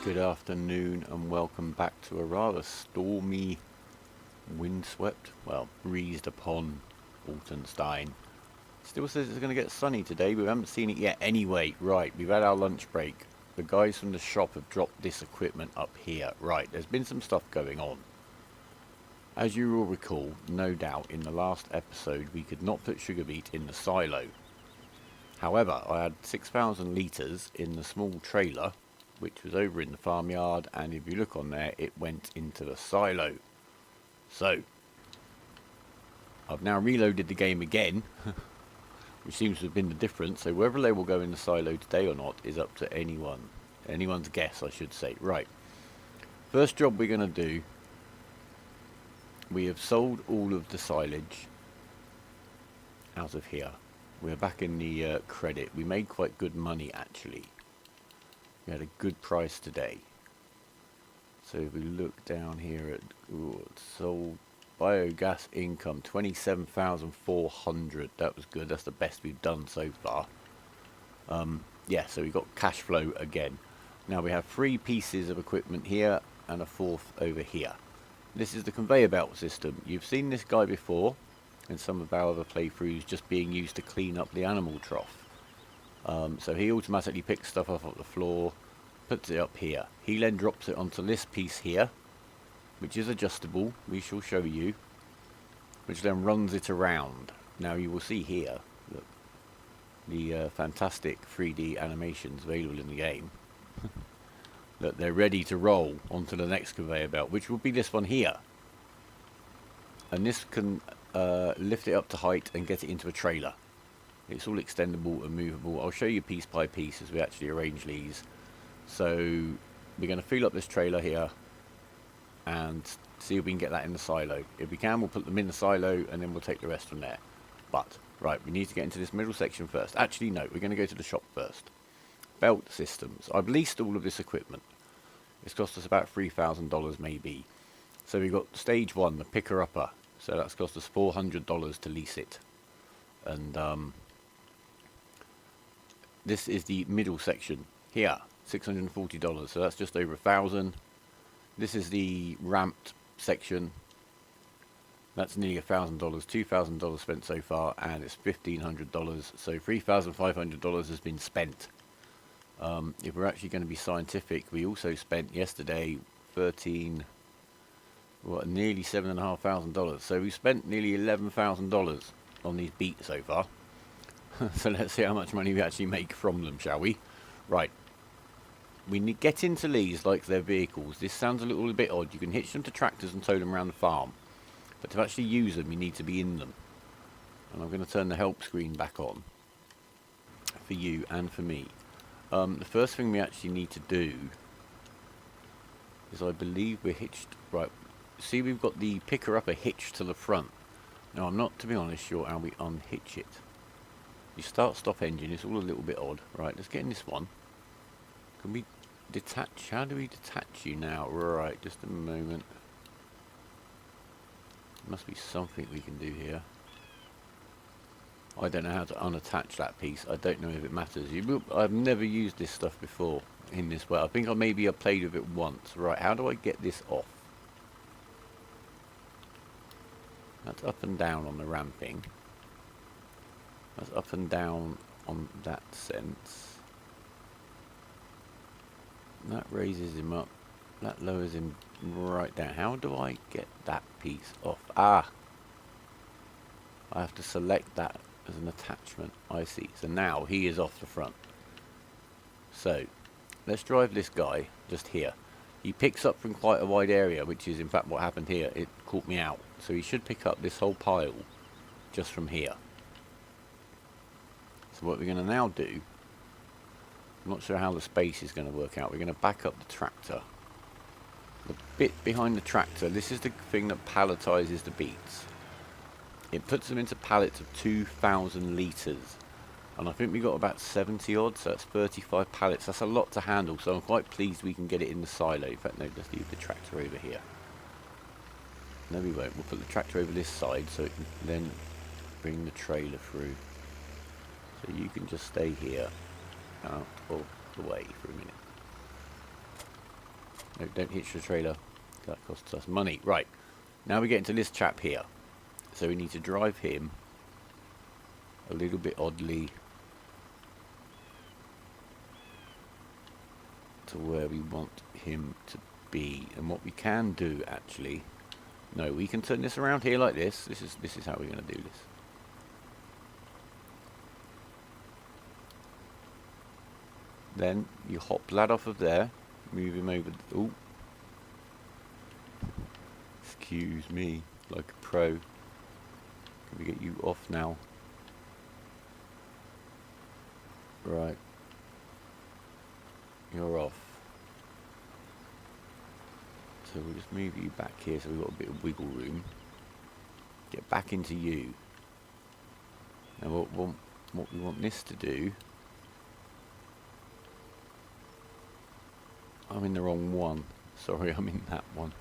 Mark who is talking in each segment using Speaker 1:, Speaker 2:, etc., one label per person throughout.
Speaker 1: Good afternoon and welcome back to a rather stormy, windswept, well, breezed upon Altenstein. Still says it's going to get sunny today, but we haven't seen it yet anyway. Right, we've had our lunch break. The guys from the shop have dropped this equipment up here. Right, there's been some stuff going on. As you will recall, no doubt, in the last episode we could not put sugar beet in the silo. However, I had 6,000 litres in the small trailer, which was over in the farmyard, and if you look on there, it went into the silo. So, I've now reloaded the game again, which seems to have been the difference, so whether they will go in the silo today or not is up to anyone's guess, I should say. Right, first job we're going to do, we have sold all of the silage out of here. We're back in the credit. We made quite good money actually. We had a good price today. So if we look down here at sold biogas income, 27,400. That was good. That's the best we've done so far. Yeah, so we got cash flow again. Now we have 3 pieces of equipment here and a 4th over here. This is the conveyor belt system. You've seen this guy before in some of our other playthroughs, just being used to clean up the animal trough. So he automatically picks stuff off the floor, puts it up here. He then drops it onto this piece here, which is adjustable, we shall show you, which then runs it around. Now you will see here, look, the fantastic 3D animations available in the game. That they're ready to roll onto the next conveyor belt, which will be this one here. And this can lift it up to height and get it into a trailer. It's all extendable and movable. I'll show you piece by piece as we actually arrange these. So we're going to fill up this trailer here and see if we can get that in the silo. If we can, we'll put them in the silo and then we'll take the rest from there. But, right, we need to get into this middle section first. Actually, no, we're going to go to the shop first. Belt systems. I've leased all of this equipment. It's cost us about $3,000 maybe. So we've got stage 1, the picker-upper. So that's cost us $400 to lease it. And this is the middle section here, $640. So that's just over $1,000. This is the ramped section. That's nearly $1,000, $2,000 spent so far, and it's $1,500. So $3,500 has been spent. If we're actually going to be scientific, we also spent yesterday nearly $7,500. So we spent nearly $11,000 on these beets so far. So let's see how much money we actually make from them, shall we? Right. We need get into these like they're vehicles. This sounds a little bit odd. You can hitch them to tractors and tow them around the farm. But to actually use them, you need to be in them. And I'm going to turn the help screen back on for you and for me. The first thing we actually need to do is, I believe we're hitched. Right, see, we've got the picker-upper hitched to the front. Now, I'm not, to be honest, sure how we unhitch it. You start-stop engine, it's all a little bit odd. Right, let's get in this one. Can we detach? How do we detach you now? Right, just a moment. There must be something we can do here. I don't know how to unattach that piece. I don't know if it matters. I've never used this stuff before in this way. I think maybe I played with it once. Right, how do I get this off? That's up and down on the ramping. That's up and down on that sense. That raises him up. That lowers him right down. How do I get that piece off? Ah! I have to select that as an attachment. I see. So now he is off the front. So let's drive this guy just here. He picks up from quite a wide area, which is in fact what happened here. It caught me out. So he should pick up this whole pile just from here. So what we're going to now do, I'm not sure how the space is going to work out. We're going to back up the tractor. The bit behind the tractor, this is the thing that palletizes the beets. It puts them into pallets of 2,000 litres. And I think we got about 70 odd, so that's 35 pallets. That's a lot to handle, so I'm quite pleased we can get it in the silo. In fact, no, let's leave the tractor over here. No, we won't. We'll put the tractor over this side so it can then bring the trailer through. So you can just stay here out of the way for a minute. No, don't hitch the trailer. That costs us money. Right, now we get into this chap here. So we need to drive him a little bit oddly to where we want him to be. And what we can do actually, no, we can turn this around here like this. This is how we're going to do this. Then you hop that off of there, move him over. Oh, excuse me, like a pro. Can we get you off now? Right, you're off. So we'll just move you back here so we've got a bit of wiggle room. Get back into you. Now what we want this to do, I'm in the wrong one. Sorry, I'm in that one.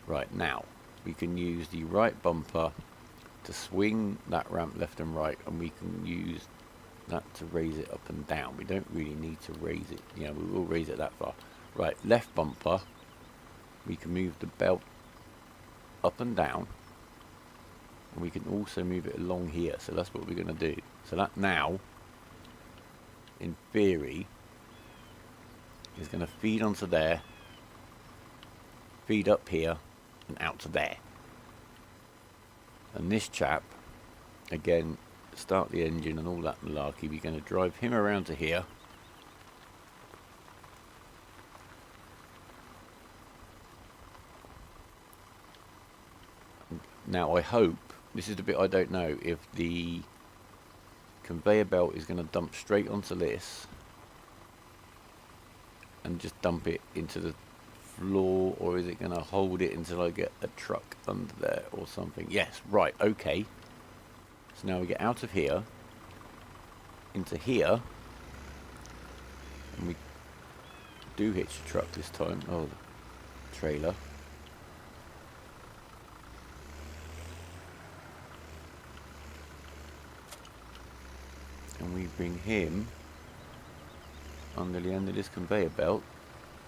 Speaker 1: Right, now we can use the right bumper to swing that ramp left and right, and we can use that to raise it up and down. We don't really need to raise it. Yeah, we will raise it that far. Right, left bumper, we can move the belt up and down, and we can also move it along here. So that's what we're going to do. So that now, in theory, is going to feed onto there, feed up here, and out to there. And this chap, again, start the engine and all that malarkey, we're going to drive him around to here. Now I hope, this is the bit I don't know, if the conveyor belt is going to dump straight onto this and just dump it into the floor, or is it going to hold it until I get a truck under there or something. Yes, right, okay. So now we get out of here into here, and we do hitch the truck this time. Oh, the trailer. And we bring him under the end of this conveyor belt,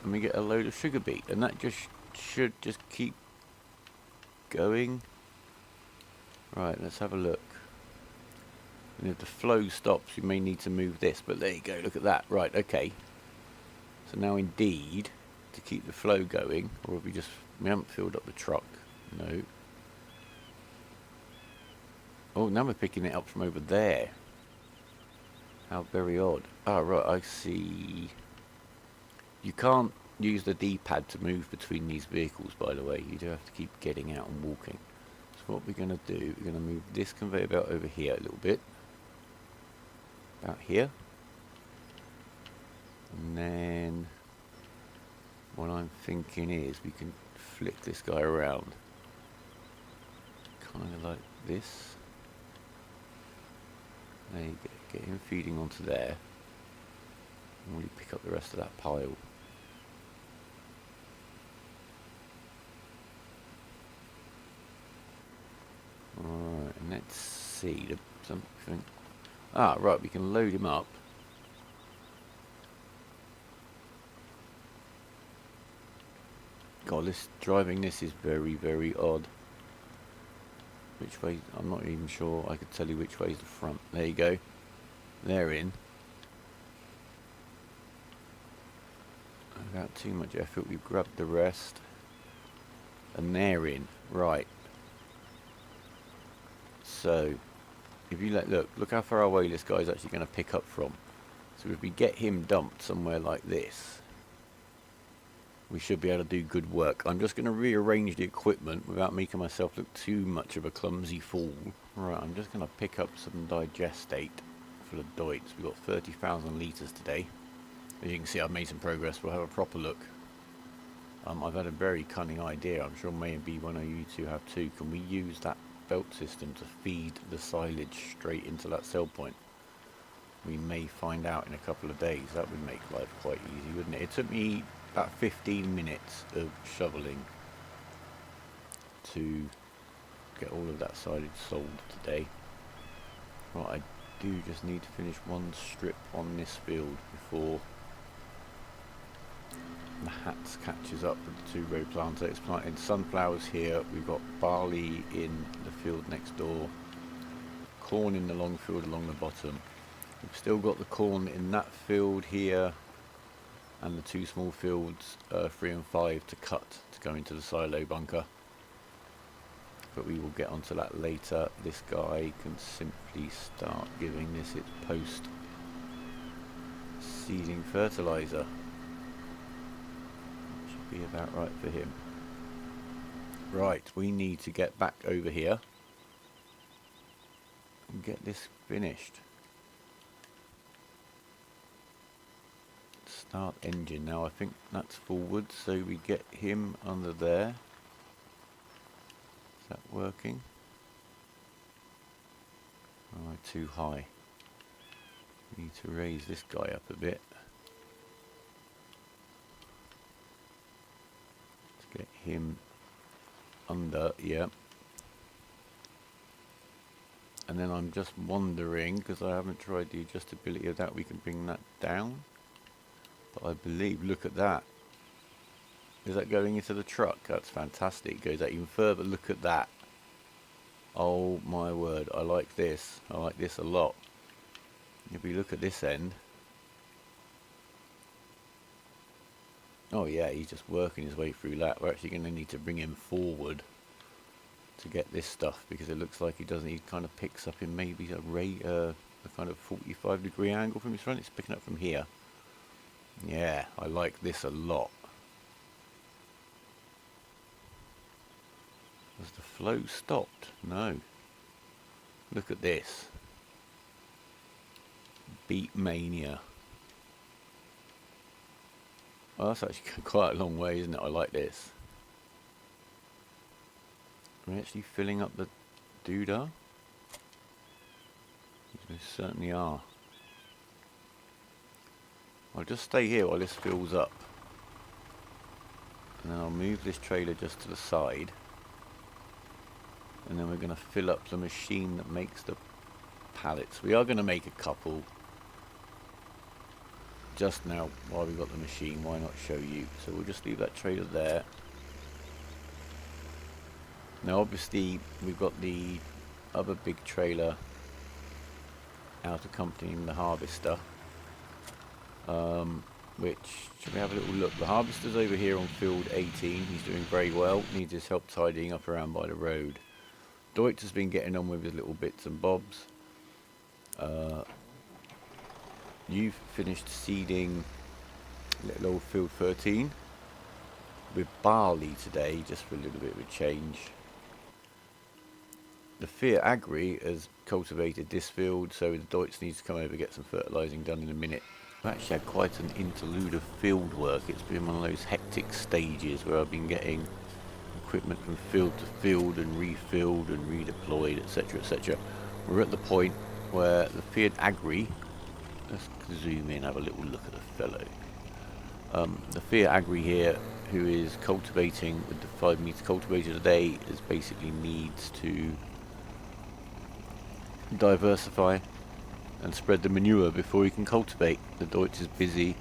Speaker 1: and we get a load of sugar beet, and that just should just keep going. Right, let's have a look. And if the flow stops, you may need to move this, but there you go, look at that. Right, okay. So now indeed, to keep the flow going, or have we haven't filled up the truck. No. Oh, now we're picking it up from over there. How very odd. Ah, right, I see. You can't use the D-pad to move between these vehicles, by the way. You do have to keep getting out and walking. So what we're going to do, we're going to move this conveyor belt over here a little bit. About here. And then what I'm thinking is we can flick this guy around. Kind of like this. There you go. Get him feeding onto there. And really pick up the rest of that pile. Alright, and let's see something. Ah, right, we can load him up. God, driving this is very, very odd. Which way? I'm not even sure I could tell you which way is the front. There you go. They're in. Without too much effort, we've grabbed the rest. And they're in. Right. So, if you look how far away this guy's actually going to pick up from. So if we get him dumped somewhere like this, we should be able to do good work. I'm just going to rearrange the equipment without making myself look too much of a clumsy fool. Right, I'm just going to pick up some digestate for the Deutz. We've got 30,000 litres today. As you can see, I've made some progress. We'll have a proper look. I've had a very cunning idea. I'm sure maybe one of you two have too. Can we use that belt system to feed the silage straight into that sell point? We may find out in a couple of days. That would make life quite easy, wouldn't it? It took me about 15 minutes of shoveling to get all of that silage sold today. Right, I do just need to finish one strip on this field before The hats catches up with the 2-row planter. It's planting sunflowers here. We've got barley in the field next door. Corn in the long field along the bottom. We've still got the corn in that field here, and the 2 small fields, 3 and 5, to cut to go into the silo bunker. But we will get onto that later. This guy can simply start giving this its post seeding fertilizer. Should be about right for him. Right, we need to get back over here and get this finished. Start engine now. I think that's forward, so we get him under there. Is that working? Oh, too high. We need to raise this guy up a bit to get him under, yeah. And then I'm just wondering, because I haven't tried the adjustability of that, we can bring that down. But I believe, look at that. Is that going into the truck? That's fantastic. It goes out even further. Look at that. Oh my word, I like this. I like this a lot. If we look at this end. Oh yeah, he's just working his way through that. We're actually going to need to bring him forward to get this stuff, because it looks like he doesn't. He kind of picks up in maybe a kind of 45-degree angle from his front. It's picking up from here. Yeah, I like this a lot. Has the flow stopped? No. Look at this. Beet mania. Oh, that's actually quite a long way, isn't it? I like this. We're actually filling up the doodah. We certainly are. I'll just stay here while this fills up. And then I'll move this trailer just to the side. And then we're going to fill up the machine that makes the pallets. We are going to make a couple. Just now, while we've got the machine, why not show you? So we'll just leave that trailer there. Now obviously we've got the other big trailer out accompanying the harvester. Which, should we have a little look? The harvester's over here on field 18. He's doing very well. Needs his help tidying up around by the road. Deutz has been getting on with his little bits and bobs. You've finished seeding little old field 13 with barley today, just for a little bit of a change. The Fear Agri has cultivated this field, so the Deutz needs to come over and get some fertilising done in a minute. I've actually had quite an interlude of field work. It's been one of those hectic stages where I've been getting equipment from field to field and refilled and redeployed, etc, etc. We're at the point where the Feared Agri, let's zoom in, have a little look at the fellow. The Fear Agri here, who is cultivating with the 5 meter cultivator today, is basically needs to diversify and spread the manure before he can cultivate. The Deutz is busy,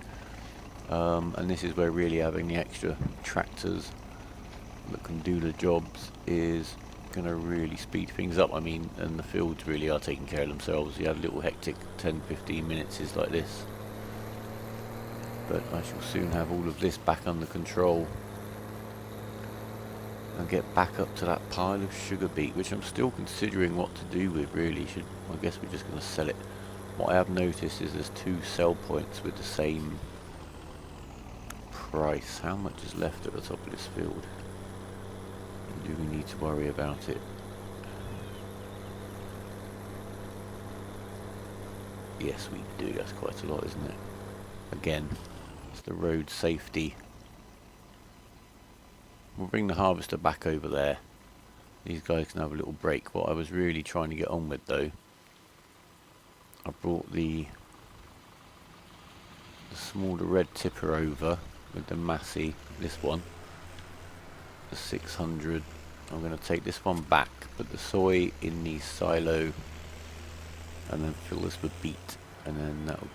Speaker 1: and this is where really having the extra tractors that can do the jobs is going to really speed things up. I mean, and the fields really are taking care of themselves. You have little hectic 10-15 minutes is like this, but I shall soon have all of this back under control and get back up to that pile of sugar beet, which I'm still considering what to do with. Really, I guess we're just going to sell it. What I have noticed is there's 2 sell points with the same price. How much is left at the top of this field? Do we need to worry about it? Yes, we do. That's quite a lot, isn't it? Again, it's the road safety. We'll bring the harvester back over there. These guys can have a little break. What I was really trying to get on with, though, I brought the smaller red tipper over with the Massey, this one, the 600. I'm going to take this one back, put the soy in the silo, and then fill this with beet, and then that'll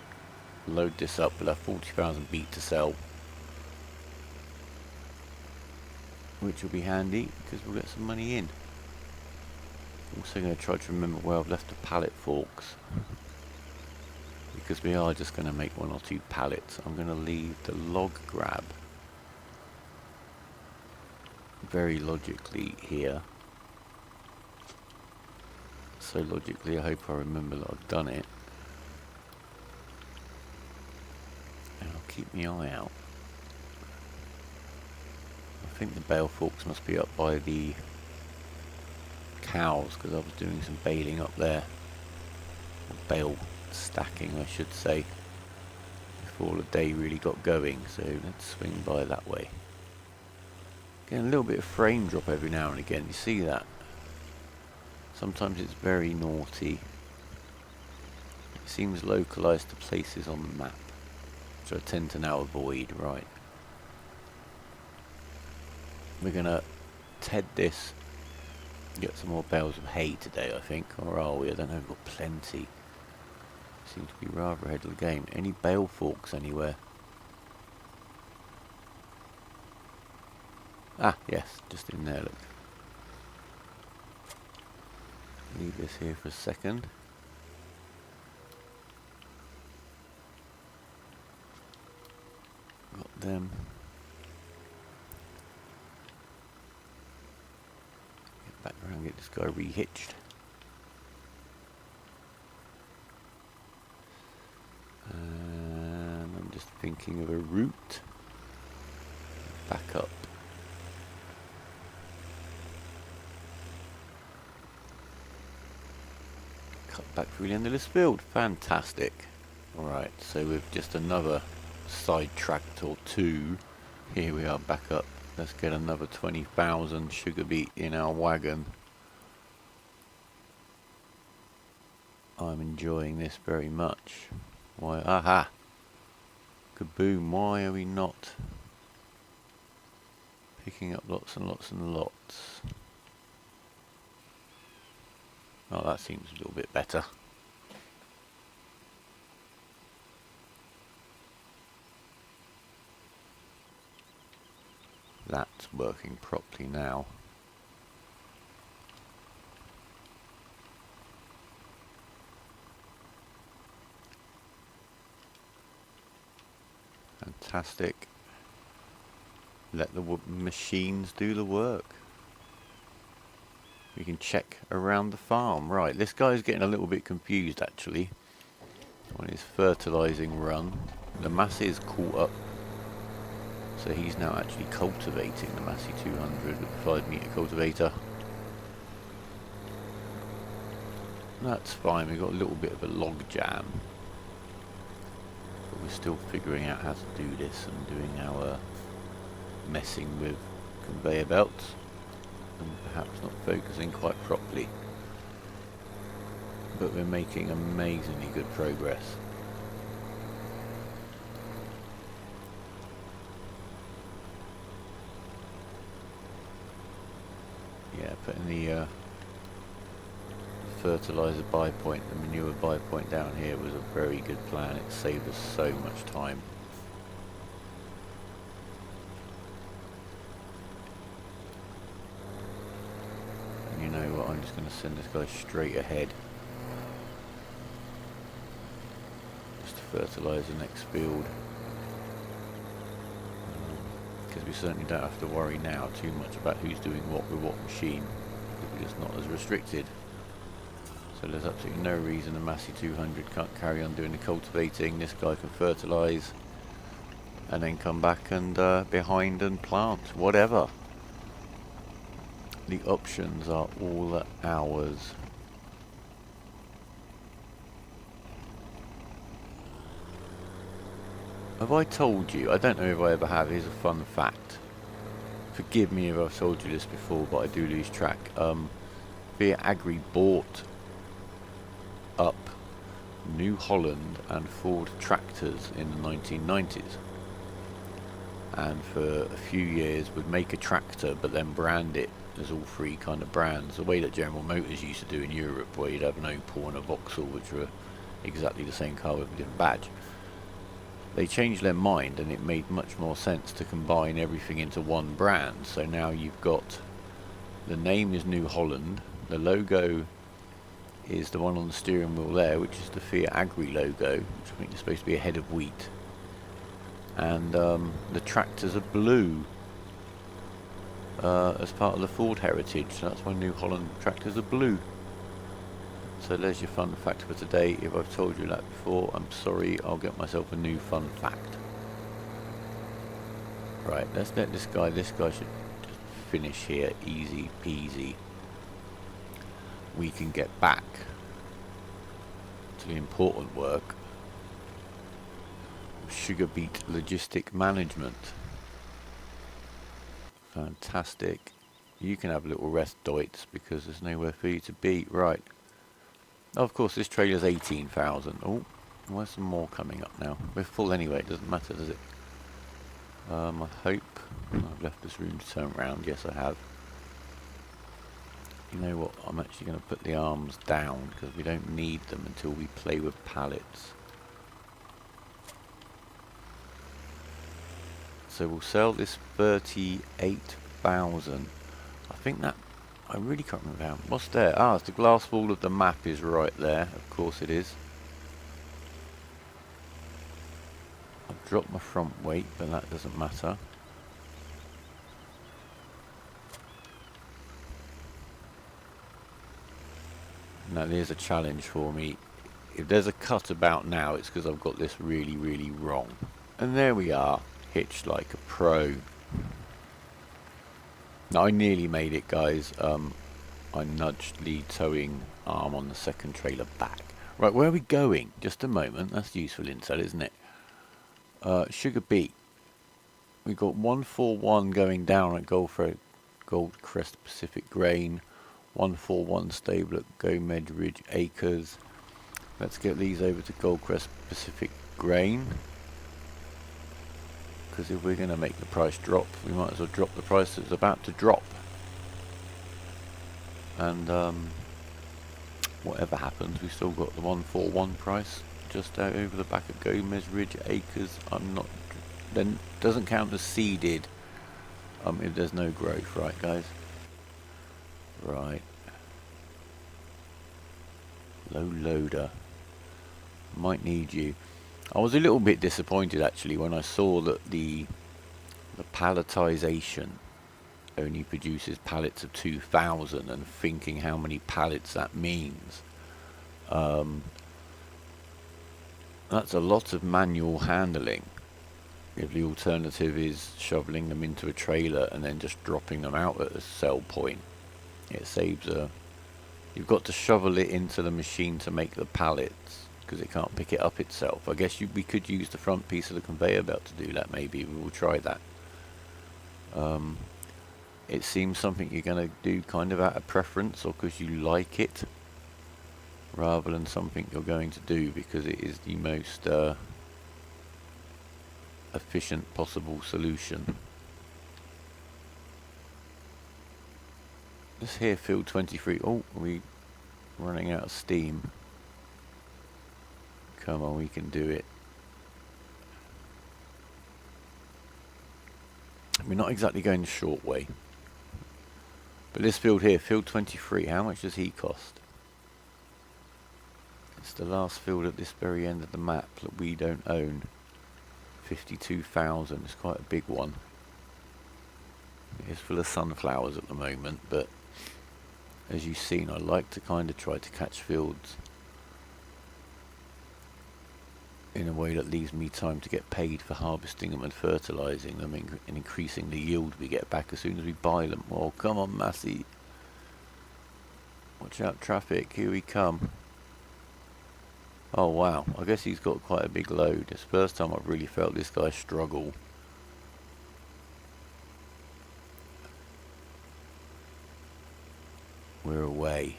Speaker 1: load this up. We'll have 40,000 beet to sell, which will be handy because we'll get some money in. Also going to try to remember where I've left the pallet forks, because we are just going to make 1 or 2 pallets. I'm going to leave the log grab very logically here. So logically, I hope I remember that I've done it. And I'll keep my eye out. I think the bale forks must be up by the cows, because I was doing some baling up there. Or bale stacking, I should say, before the day really got going. So let's swing by that way. Getting a little bit of frame drop every now and again. You see that? Sometimes it's very naughty. It seems localized to places on the map, which I tend to now avoid. Right. We're gonna TED this. Get some more bales of hay today, I think. Or are we? I don't know. We've got plenty. Seems to be rather ahead of the game. Any bale forks anywhere? Ah, yes, just in there, look. Leave this here for a second. Got them. Get back around, get this guy rehitched. And I'm just thinking of a route. Back up. Cut back through the end of this field. Fantastic. Alright, so with just another side tract or 2, here we are back up. Let's get another 20,000 sugar beet in our wagon. I'm enjoying this very much. Why? Aha! Kaboom! Why are we not picking up lots and lots and lots? Oh, that seems a little bit better. That's working properly now. Fantastic. Let the machines do the work. We can check around the farm. Right, this guy's getting a little bit confused actually on his fertilizing run. The Massey is caught up, so he's now actually cultivating the Massey 200 with the 5-meter cultivator. That's fine, we've got a little bit of a log jam, but we're still figuring out how to do this and doing our messing with conveyor belts. And perhaps not focusing quite properly, but we're making amazingly good progress. Yeah, putting the fertilizer buy point, the manure buy point down here was a very good plan. It saved us so much time. You know what, I'm just going to send this guy straight ahead just to fertilise the next field, because we certainly don't have to worry now too much about who's doing what with what machine, because we're just not as restricted. So there's absolutely no reason the Massey 200 can't carry on doing the cultivating. This guy can fertilise and then come back and behind and plant, whatever. The options are all ours. Have I told you? I don't know if I ever have. Here's a fun fact. Forgive me if I've told you this before, but I do lose track. Via Agri bought up New Holland and Ford tractors in the 1990s. And for a few years would make a tractor but then brand it as all 3 kind of brands, the way that General Motors used to do in Europe, where you'd have an Opel and a Vauxhall which were exactly the same car with a different badge. they changed their mind and it made much more sense to combine everything into one brand. So now you've got, the name is New Holland, the logo is the one on the steering wheel there, which is the Fiat Agri logo, which I think is supposed to be a head of wheat, and the tractors are blue as part of the Ford heritage, so that's why New Holland tractors are blue. So there's your fun fact for today. If I've told you that before, I'm sorry, I'll get myself a new fun fact. Right, let's let this guy should just finish here, easy peasy. We can get back to the important work, sugar beet logistic management. Fantastic. You can have a little rest, Deutz, because there's nowhere for you to be. Right. Oh, of course, this trailer's 18,000. Oh, where's some more coming up now? We're full anyway, it doesn't matter, does it? I hope I've left this room to turn around. Yes, I have. You know what? I'm actually going to put the arms down because we don't need them until we play with pallets. So we'll sell this 38,000. I think that, I really can't remember how. What's there? Ah, it's the glass wall of the map is right there. Of course it is. I've dropped my front weight, but that doesn't matter. Now there's a challenge for me. If there's a cut about now, it's because I've got this really, really wrong. And there we are, hitched like a pro. Now I nearly made it, guys. I nudged the towing arm on the second trailer back. Right, where are we going? Just a moment. That's useful intel, isn't it? Sugar beet. We've got 141 going down at Goldcrest Pacific Grain. 141 stable at Gomez Ridge Acres. Let's get these over to Goldcrest Pacific Grain, because if we're going to make the price drop, we might as well drop the price that's about to drop. And whatever happens, we've still got the 141 price just out over the back of Gomez Ridge Acres. Then doesn't count as seeded if there's no growth, right, guys? Right. Low loader. Might need you. I was a little bit disappointed actually when I saw that the palletization only produces pallets of 2,000, and thinking how many pallets that means. That's a lot of manual handling. If the alternative is shoveling them into a trailer and then just dropping them out at a sell point. It saves you've got to shovel it into the machine to make the pallets because it can't pick it up itself. I guess we could use the front piece of the conveyor belt to do that. Maybe we will try that. It seems something you're going to do kind of out of preference or because you like it, rather than something you're going to do because it is the most efficient possible solution. This here field 23. Oh, we're running out of steam. Come on, we can do it. We're not exactly going the short way. But this field here, field 23, how much does he cost? It's the last field at this very end of the map that we don't own. 52,000, it's quite a big one. It is full of sunflowers at the moment, but as you've seen, I like to kind of try to catch fields in a way that leaves me time to get paid for harvesting them and fertilizing them and increasing the yield we get back as soon as we buy them. Oh, come on, Massey. Watch out, traffic, here we come. Oh wow, I guess he's got quite a big load. It's the first time I've really felt this guy struggle. We're away.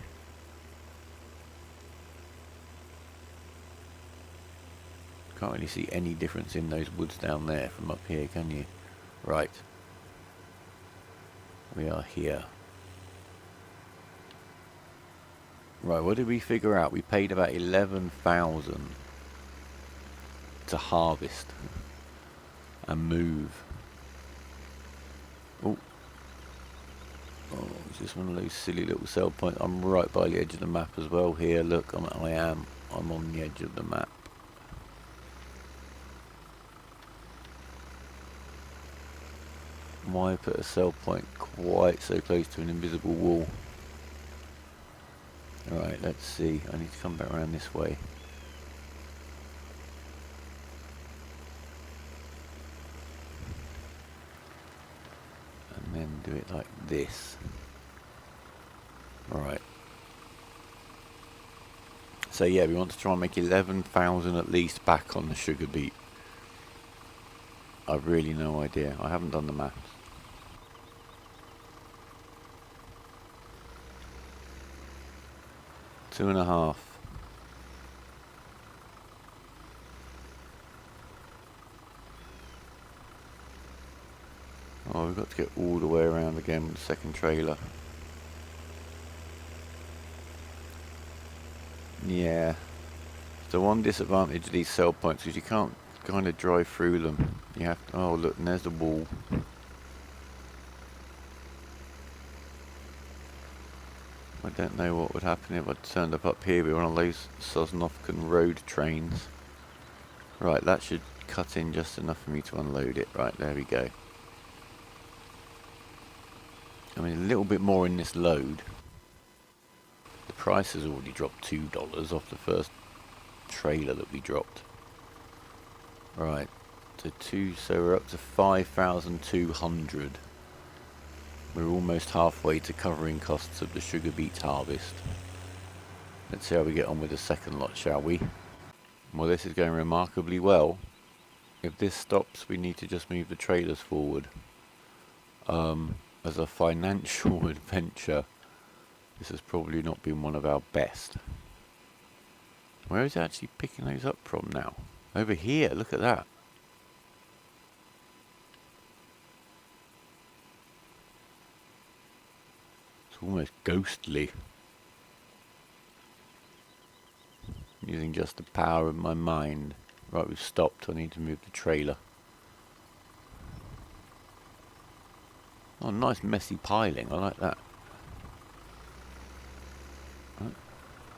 Speaker 1: Can't really see any difference in those woods down there from up here, can you? Right. We are here. Right, what did we figure out? We paid about 11,000 to harvest and move. Oh, it's just one of those silly little sell points. I'm right by the edge of the map as well here. Look, I'm on the edge of the map. Why put a sell point quite so close to an invisible wall? Alright, let's see. I need to come back around this way. And then do it like this. Alright. So yeah, we want to try and make 11,000 at least back on the sugar beet. I've really no idea. I haven't done the maths. Two and a half. Oh, we've got to get all the way around again with the second trailer. Yeah. The one disadvantage of these sell points is you can't kind of drive through them. You have to, oh look, and there's the wall. I don't know what would happen if I turned up here with one of those Sosnovkan road trains. Right, that should cut in just enough for me to unload it. Right, there we go. I mean, a little bit more in this load. The price has already dropped $2 off the first trailer that we dropped. Right, so we're up to 5,200. We're almost halfway to covering costs of the sugar beet harvest. Let's see how we get on with the second lot, shall we? Well, this is going remarkably well. If this stops, we need to just move the trailers forward. As a financial adventure, this has probably not been one of our best. Where is it actually picking those up from now? Over here, look at that. It's almost ghostly. Using just the power of my mind. Right, we've stopped. I need to move the trailer. Oh, nice messy piling. I like that. Right,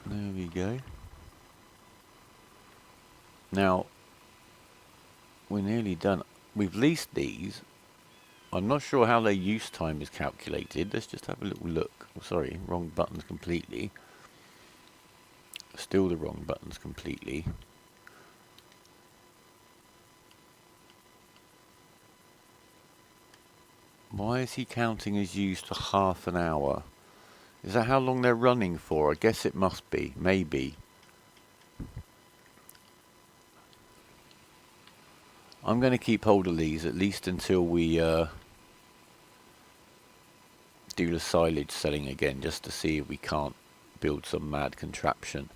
Speaker 1: there we go. Now, we're nearly done. We've leased these. I'm not sure how their use time is calculated. Let's just have a little look. Oh, sorry, wrong buttons completely. Still the wrong buttons completely. Why is he counting as used for half an hour? Is that how long they're running for? I guess it must be. Maybe. I'm going to keep hold of these at least until we do the silage selling again, just to see if we can't build some mad contraption.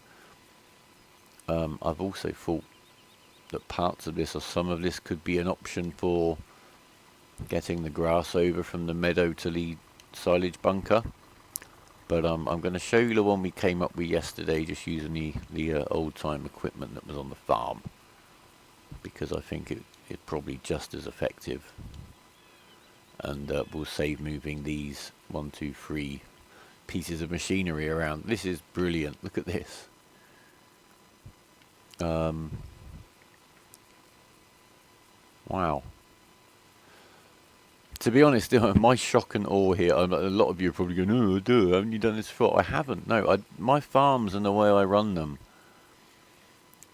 Speaker 1: I've also thought that parts of this or some of this could be an option for getting the grass over from the meadow to the silage bunker. But I'm going to show you the one we came up with yesterday, just using the old time equipment that was on the farm, because I think it's probably just as effective, and we'll save moving these 1, 2, 3 pieces of machinery around. This is brilliant. Look at this. Wow. To be honest, my shock and awe here, a lot of you are probably going, oh, haven't you done this before? I haven't. No, my farms and the way I run them,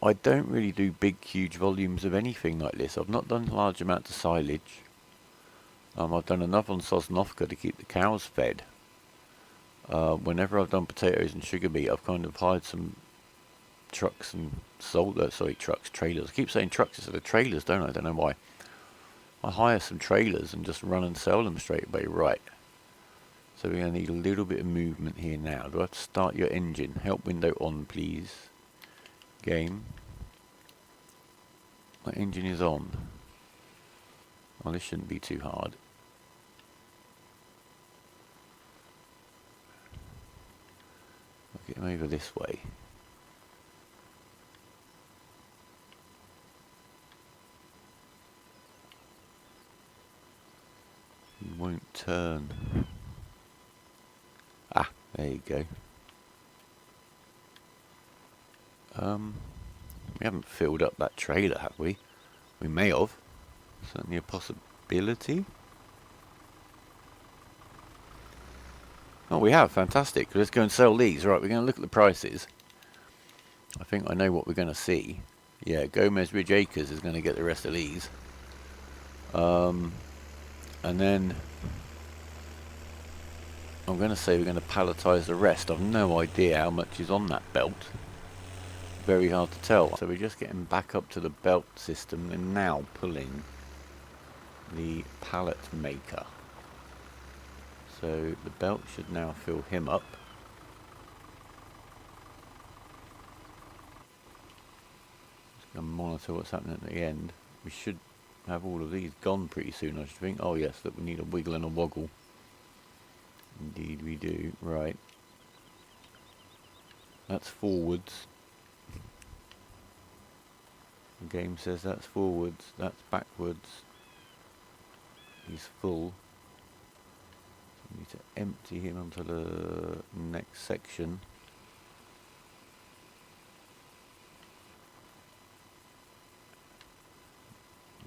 Speaker 1: I don't really do big, huge volumes of anything like this. I've not done large amounts of silage. I've done enough on Sosnovka to keep the cows fed. Whenever I've done potatoes and sugar beet, I've kind of hired some trucks and sold, trailers. I keep saying trucks instead of trailers, don't I? I don't know why. I hire some trailers and just run and sell them straight away. Right. So we're going to need a little bit of movement here now. Do I have to start your engine? Help window on, please. Game. My engine is on. Well, this shouldn't be too hard. I'll get him over this way. won't turn. Ah, there you go. We haven't filled up that trailer, have we? We may have. Certainly a possibility. Oh, we have. Fantastic. Let's go and sell these. Right, we're going to look at the prices. I think I know what we're going to see. Yeah, Gomez Ridge Acres is going to get the rest of these. And then I'm going to say we're going to palletize the rest. I've no idea how much is on that belt. Very hard to tell. So we're just getting back up to the belt system and now pulling the pallet maker. So the belt should now fill him up. Just going to monitor what's happening at the end. We should have all of these gone pretty soon, I should think. Oh yes, look, we need a wiggle and a woggle. Indeed we do. Right. That's forwards. The game says that's forwards, that's backwards. He's full. So we need to empty him onto the next section.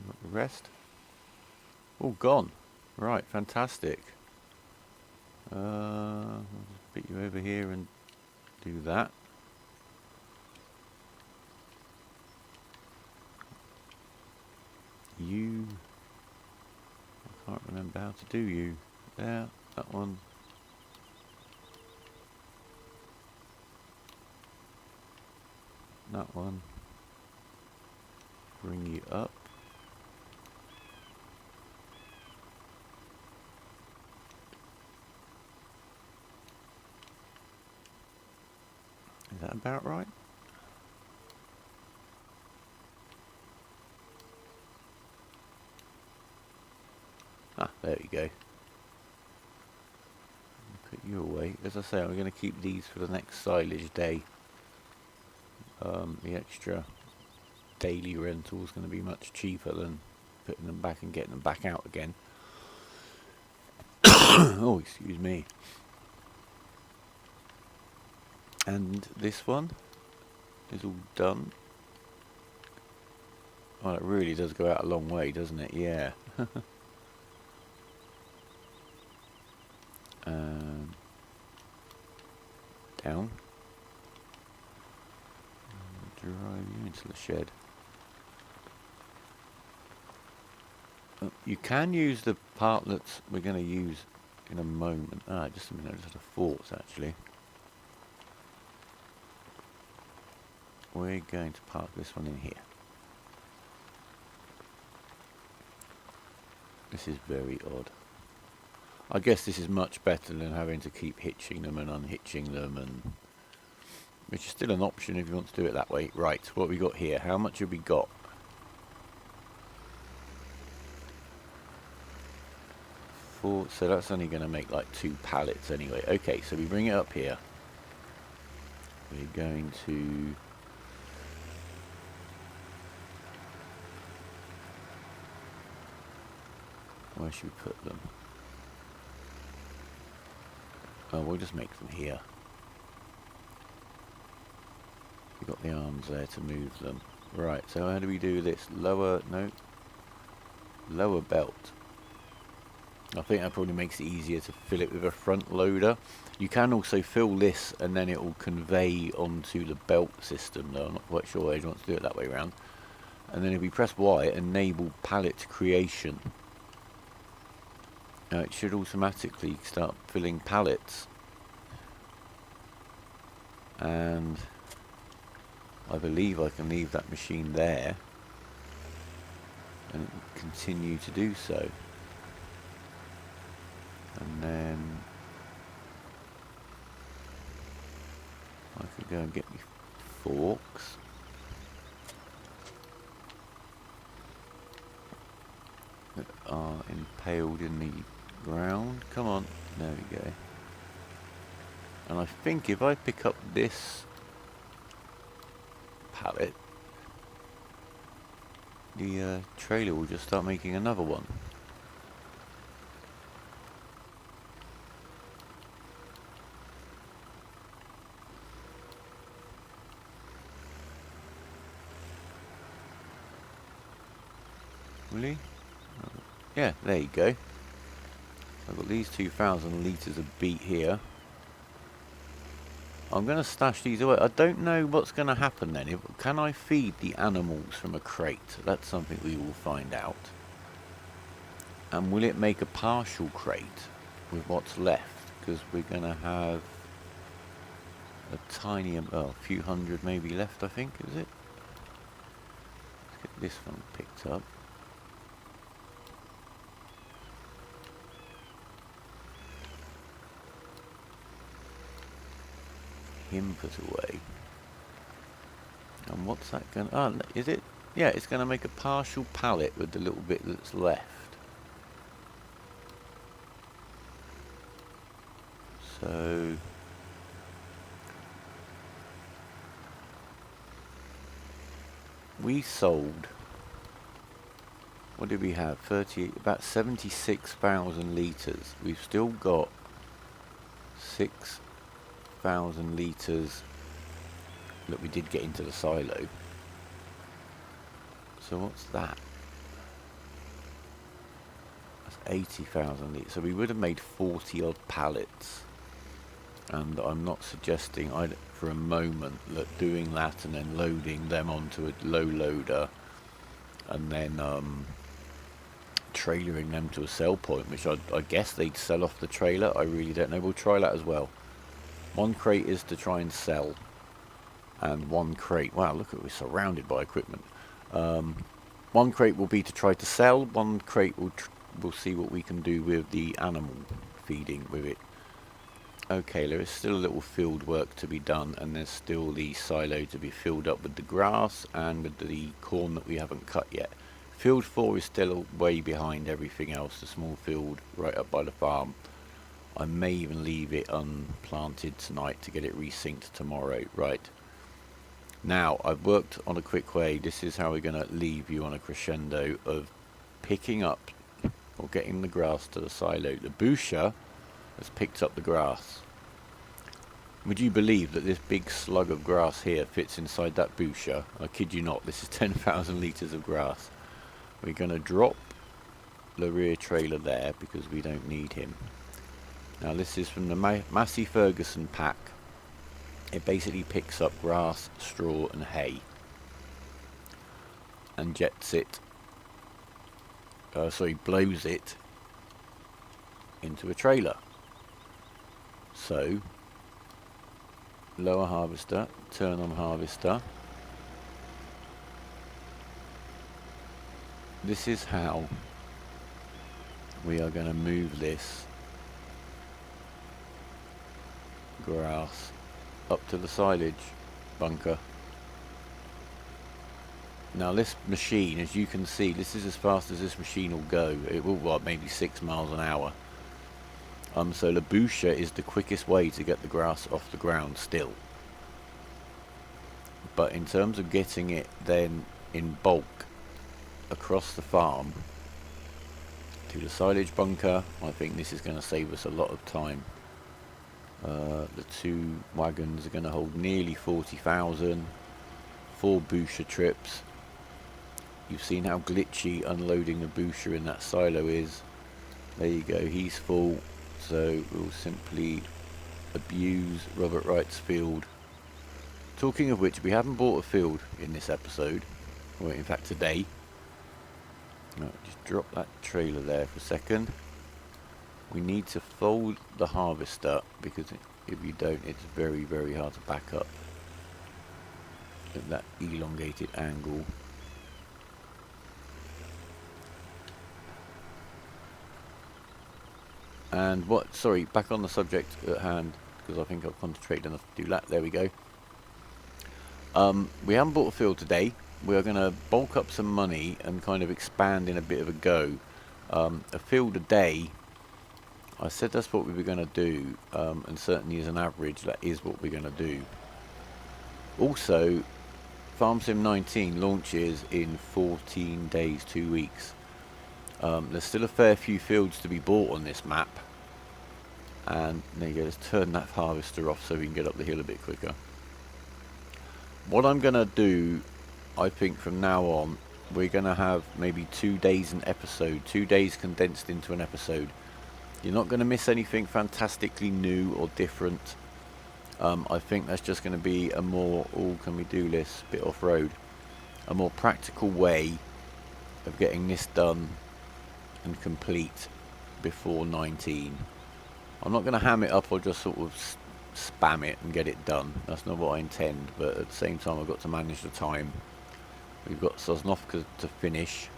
Speaker 1: Got the rest. All gone. Right, fantastic. I'll just put you over here and do that. You, I can't remember how to do you. There, that one. That one. Bring you up. Is that about right? Ah, there we go. Put you away. As I say, I'm going to keep these for the next silage day. The extra daily rental is going to be much cheaper than putting them back and getting them back out again. Oh, excuse me. And this one is all done. Oh, it really does go out a long way, doesn't it? Yeah. Down. Drive you into the shed. You can use the part that we're going to use in a moment. Ah, just a minute, I just had a thought actually. We're going to park this one in here. This is very odd. I guess this is much better than having to keep hitching them and unhitching them, and which is still an option if you want to do it that way. Right, what have we got here? How much have we got? 4, so that's only going to make like 2 pallets anyway. Okay, so we bring it up here. We're going to... Where should we put them? Oh, we'll just make them here. We've got the arms there to move them. Right, so how do we do this? Lower, no. Lower belt. I think that probably makes it easier to fill it with a front loader. You can also fill this and then it will convey onto the belt system, though I'm not quite sure why you want to do it that way around. And then if we press Y, enable pallet creation. Now it should automatically start filling pallets. And I believe I can leave that machine there and it will continue to do so. And then I could go and get me forks. That are impaled in the ground. Come on, there we go. And I think if I pick up this pallet, the trailer will just start making another one. Will he? Yeah, there you go. I've got these 2,000 litres of beet here. I'm going to stash these away. I don't know what's going to happen then. Can I feed the animals from a crate? That's something we will find out. And will it make a partial crate with what's left? Because we're going to have a tiny, a few hundred maybe left, I think, is it? Let's get this one picked up. Him put away. And what's that going to... Oh, is it? Yeah, it's going to make a partial pallet with the little bit that's left. So... we sold... what did we have? About 76,000 litres. We've still got 6,000 litres that we did get into the silo. So what's that? That's 80,000 litres. So we would have made 40 odd pallets. And I'm not suggesting for a moment that doing that and then loading them onto a low loader and then trailering them to a sell point, which I guess they'd sell off the trailer. I really don't know. We'll try that as well. One crate is to try and sell, and one crate, wow, look at, we're surrounded by equipment. One crate will be to try to sell, one crate we'll see what we can do with the animal feeding with it. Okay, there is still a little field work to be done, and there's still the silo to be filled up with the grass and with the corn that we haven't cut yet. Field 4 is still way behind everything else, the small field right up by the farm. I may even leave it unplanted tonight to get it resynced tomorrow. Right. Now, I've worked on a quick way. This is how we're going to leave you on a crescendo of picking up or getting the grass to the silo. The busher has picked up the grass. Would you believe that this big slug of grass here fits inside that busher? I kid you not, this is 10,000 litres of grass. We're going to drop the rear trailer there because we don't need him. Now this is from the Massey Ferguson pack. It basically picks up grass, straw and hay and jets it, blows it into a trailer. So, lower harvester, turn on harvester. This is how we are going to move this grass up to the silage bunker. Now this machine, as you can see, this is as fast as this machine will go. It will, what, maybe 6 miles an hour. So the busher is the quickest way to get the grass off the ground still. But in terms of getting it then in bulk across the farm to the silage bunker, I think this is going to save us a lot of time. The 2 wagons are going to hold nearly 40,000. 4 busher trips. You've seen how glitchy unloading the busher in that silo is. There you go, he's full. So we'll simply abuse Robert Wright's field. Talking of which, we haven't bought a field in this episode. Well, in fact today. No, just drop that trailer there for a second. We need to fold the harvester because if you don't, it's very, very hard to back up at that elongated angle. And what, sorry, back on the subject at hand, because I think I've concentrated enough to do that. There we go. We haven't bought a field today. We are going to bulk up some money and kind of expand in a bit of a go. A field a day, I said that's what we were going to do, and certainly as an average that is what we're going to do. Also, Farm Sim 19 launches in 14 days, 2 weeks. There's still a fair few fields to be bought on this map. And there you go, let's turn that harvester off so we can get up the hill a bit quicker. What I'm going to do, I think from now on, we're going to have maybe 2 days an episode, 2 days condensed into an episode. You're not going to miss anything fantastically new or different. I think that's just going to be a more, can we do this bit off-road, a more practical way of getting this done and complete before 19. I'm not going to ham it up or just sort of spam it and get it done. That's not what I intend, but at the same time I've got to manage the time. We've got Sosnovka to finish.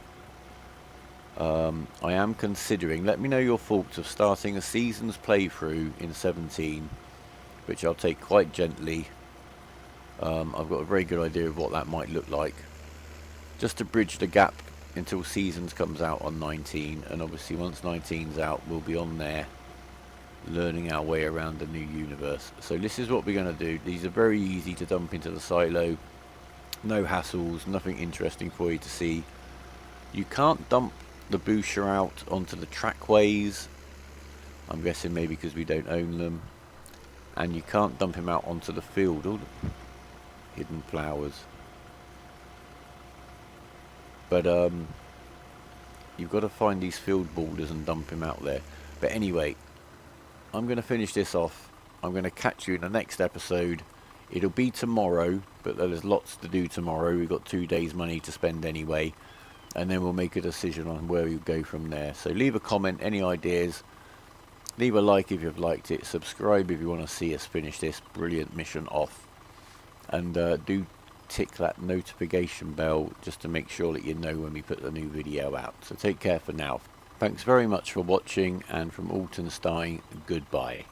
Speaker 1: I am considering, let me know your thoughts of starting a season's playthrough in 17, which I'll take quite gently. I've got a very good idea of what that might look like, just to bridge the gap until Seasons comes out on 19, and obviously once 19's out we'll be on there learning our way around the new universe. So this is what we're going to do. These are very easy to dump into the silo, no hassles, nothing interesting for you to see. You can't dump the Booster out onto the trackways, I'm guessing maybe because we don't own them, and you can't dump him out onto the field. All the hidden flowers. But you've got to find these field borders and dump him out there. But anyway, I'm going to finish this off. I'm going to catch you in the next episode. It'll be tomorrow, but there's lots to do tomorrow. We've got 2 days' money to spend anyway, and then we'll make a decision on where we go from there. So leave a comment, any ideas, leave a like if you've liked it, subscribe if you want to see us finish this brilliant mission off, and do tick that notification bell just to make sure that you know when we put the new video out. So take care for now. Thanks very much for watching, and from Altenstein, goodbye.